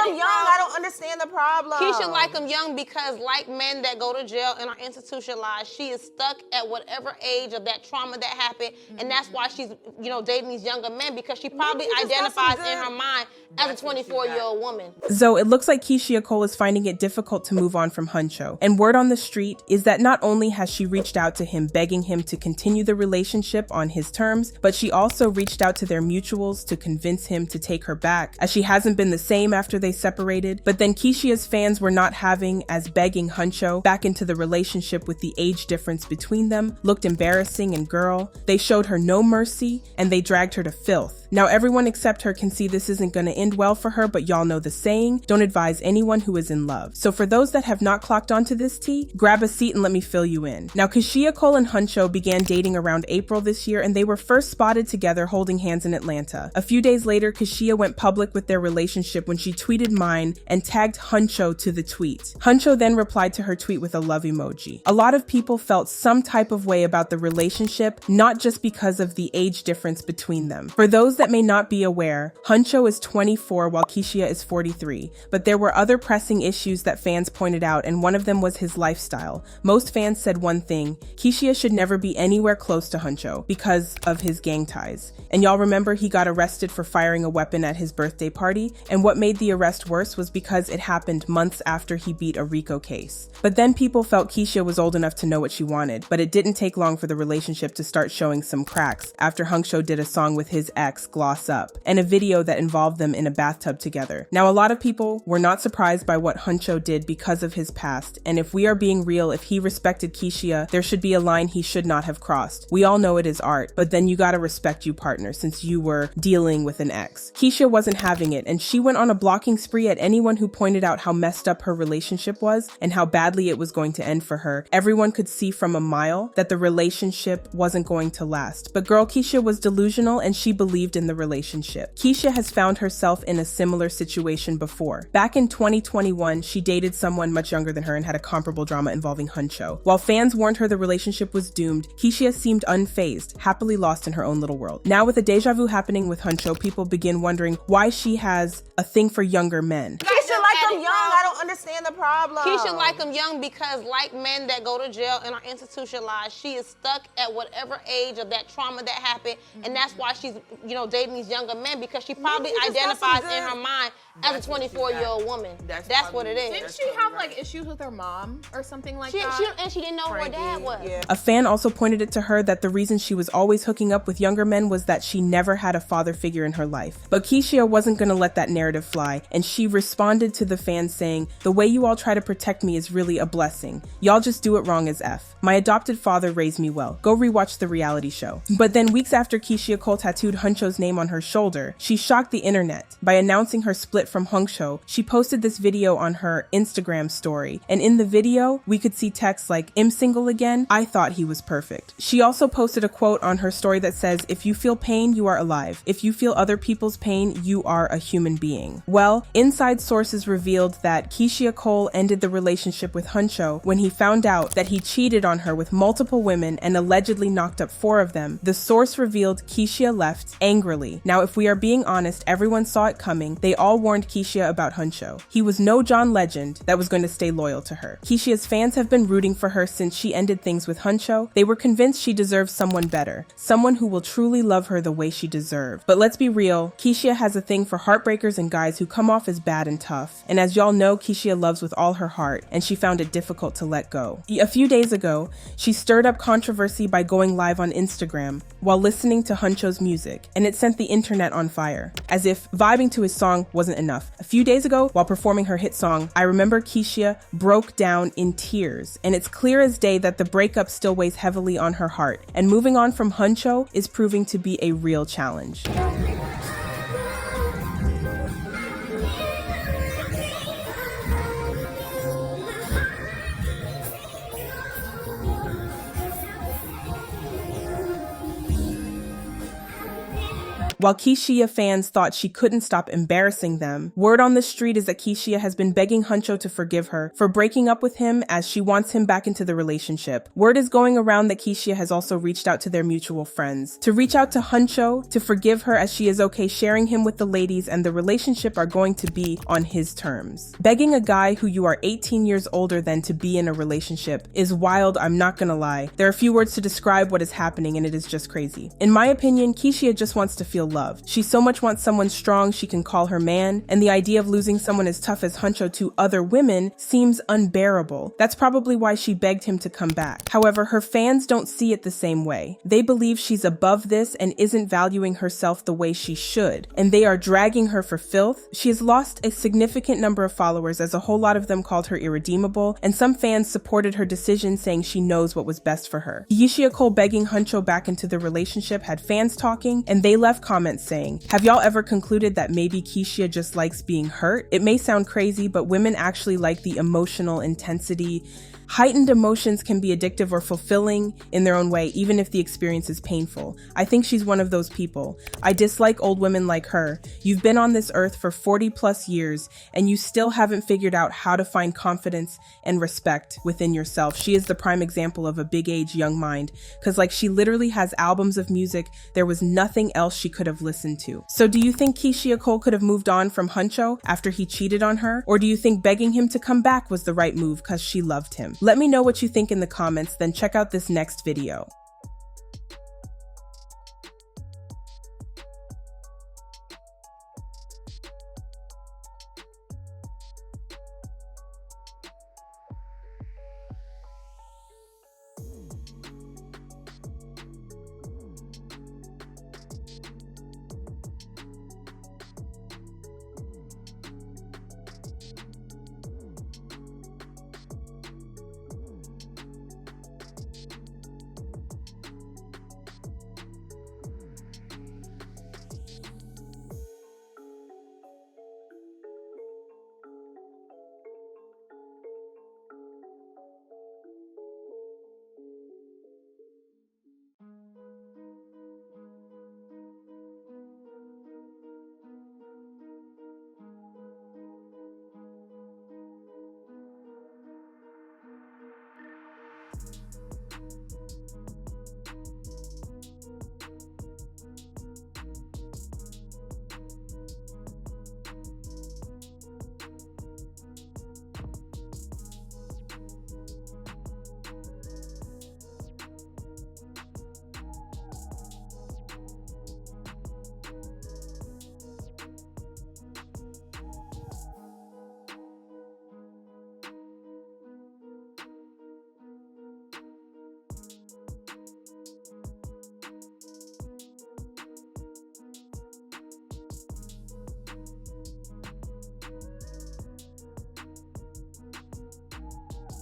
him young. I don't understand the problem. Keyshia like him young because, like men that go to jail and are institutionalized, she is stuck at whatever age of that trauma that happened, and that's why she's, dating these younger men, because she probably identifies in her mind as a 24-year-old woman. So it looks like Keyshia Cole is finding it difficult to move on from Huncho. And word on the street is that not only has she reached out to him begging him to continue the relationship on his terms, but she also reached out to their mutuals to convince him to take her back, as she hasn't been the same after they separated. But then Keyshia's fans were not having as begging Huncho back into the relationship with the age difference between them looked embarrassing, and girl, they showed her no mercy and they dragged her to filth. Now everyone except her can see this isn't gonna end well for her, but y'all know the saying, don't advise anyone who is in love. So for those that have not clocked onto this tea, grab a seat and let me fill you in. Now Keyshia Cole and Huncho began dating around April this year, and they were first spotted together holding hands in Atlanta. A few days later, Keyshia went public with their relationship when she tweeted mine and tagged Huncho to the tweet. Huncho then replied to her tweet with a love emoji. A lot of people felt some type of way about the relationship, not just because of the age difference between them. For those that may not be aware, Huncho is 24 while Keyshia is 43, but there were other pressing issues that fans pointed out, and one of them was his lifestyle. Most fans said one thing: Keyshia should never be anywhere close to Huncho because of his gang ties. And y'all remember he got arrested for firing a weapon at his birthday party, and what made the arrest worse was because it happened months after he beat a RICO case. But then people felt Keyshia was old enough to know what she wanted, but it didn't take long for the relationship to start showing some cracks after Huncho did a song with his ex, Gloss Up, and a video that involved them in a bathtub together. Now a lot of people were not surprised by what Huncho did because of his past, and if we are being real, if he respected Keyshia, there should be a line he should not have crossed. We all know it is art, but then you gotta respect you partner since you were dealing with an ex. Keyshia wasn't having it, and she went on a blocking spree at anyone who pointed out how messed up her relationship was and how badly it was going to end for her. Everyone could see from a mile that the relationship wasn't going to last. But girl, Keyshia was delusional and she believed in the relationship. Keyshia has found herself in a similar situation before. Back in 2021, she dated someone much younger than her and had a comparable drama involving Huncho. While fans warned her the relationship was doomed, Keyshia seemed unfazed, happily lost in her own little world. Now with a deja vu happening with Huncho, people begin wondering why she has a thing for younger men. Keyshia like him young. I don't understand the problem. Keyshia like him young because, like men that go to jail and are institutionalized, she is stuck at whatever age of that trauma that happened, and that's why she's, dating these younger men, because she probably identifies in her mind as a 24-year-old woman. That's what it is. Didn't she have issues with her mom or something like that? And she didn't know who her dad was. Yeah. A fan also pointed it to her that the reason she was always hooking up with younger men was that she never had a father figure in her life. But Keyshia wasn't gonna let that narrative fly, and she responded to the fans saying, "The way you all try to protect me is really a blessing. Y'all just do it wrong as F. My adopted father raised me well. Go rewatch the reality show." But then weeks after Keyshia Cole tattooed Huncho's name on her shoulder, she shocked the internet by announcing her split from Huncho. She posted this video on her Instagram story, and in the video, we could see texts like, "I'm single again. I thought he was perfect." She also posted a quote on her story that says, "If you feel pain, you are alive. If you feel other people's pain, you are a human being." Well, inside sources revealed that Keyshia Cole ended the relationship with Huncho when he found out that he cheated on her with multiple women and allegedly knocked up 4 of them. The source revealed Keyshia left angrily. Now, if we are being honest, everyone saw it coming. They all warned Keyshia about Huncho. He was no John Legend that was going to stay loyal to her. Keyshia's fans have been rooting for her since she ended things with Huncho. They were convinced she deserved someone better, someone who will truly love her the way she deserved. But let's be real, Keyshia has a thing for heartbreakers and guys who come off as bad and tough. And as y'all know, Keyshia loves with all her heart, and she found it difficult to let go. A few days ago, she stirred up controversy by going live on Instagram while listening to Huncho's music, and it sent the internet on fire, as if vibing to his song wasn't enough. A few days ago, while performing her hit song, I Remember, Keyshia broke down in tears, and it's clear as day that the breakup still weighs heavily on her heart, and moving on from Huncho is proving to be a real challenge. While Keyshia fans thought she couldn't stop embarrassing them, word on the street is that Keyshia has been begging Huncho to forgive her for breaking up with him as she wants him back into the relationship. Word is going around that Keyshia has also reached out to their mutual friends to reach out to Huncho to forgive her, as she is okay sharing him with the ladies and the relationship are going to be on his terms. Begging a guy who you are 18 years older than to be in a relationship is wild, I'm not gonna lie. There are few words to describe what is happening and it is just crazy. In my opinion, Keyshia just wants to feel loved. She so much wants someone strong she can call her man, and the idea of losing someone as tough as Huncho to other women seems unbearable. That's probably why she begged him to come back. However, her fans don't see it the same way. They believe she's above this and isn't valuing herself the way she should, and they are dragging her for filth. She has lost a significant number of followers, as a whole lot of them called her irredeemable, and some fans supported her decision, saying she knows what was best for her. Keyshia Cole begging Huncho back into the relationship had fans talking, and they left comments saying, "Have y'all ever concluded that maybe Keyshia just likes being hurt? It may sound crazy, but women actually like the emotional intensity. Heightened emotions can be addictive or fulfilling in their own way, even if the experience is painful. I think she's one of those people. I dislike old women like her. You've been on this earth for 40 plus years, and you still haven't figured out how to find confidence and respect within yourself." She is the prime example of a big age, young mind, because like she literally has albums of music. There was nothing else she could have listened to. So do you think Keyshia Cole could have moved on from Huncho after he cheated on her? Or do you think begging him to come back was the right move because she loved him? Let me know what you think in the comments, then check out this next video.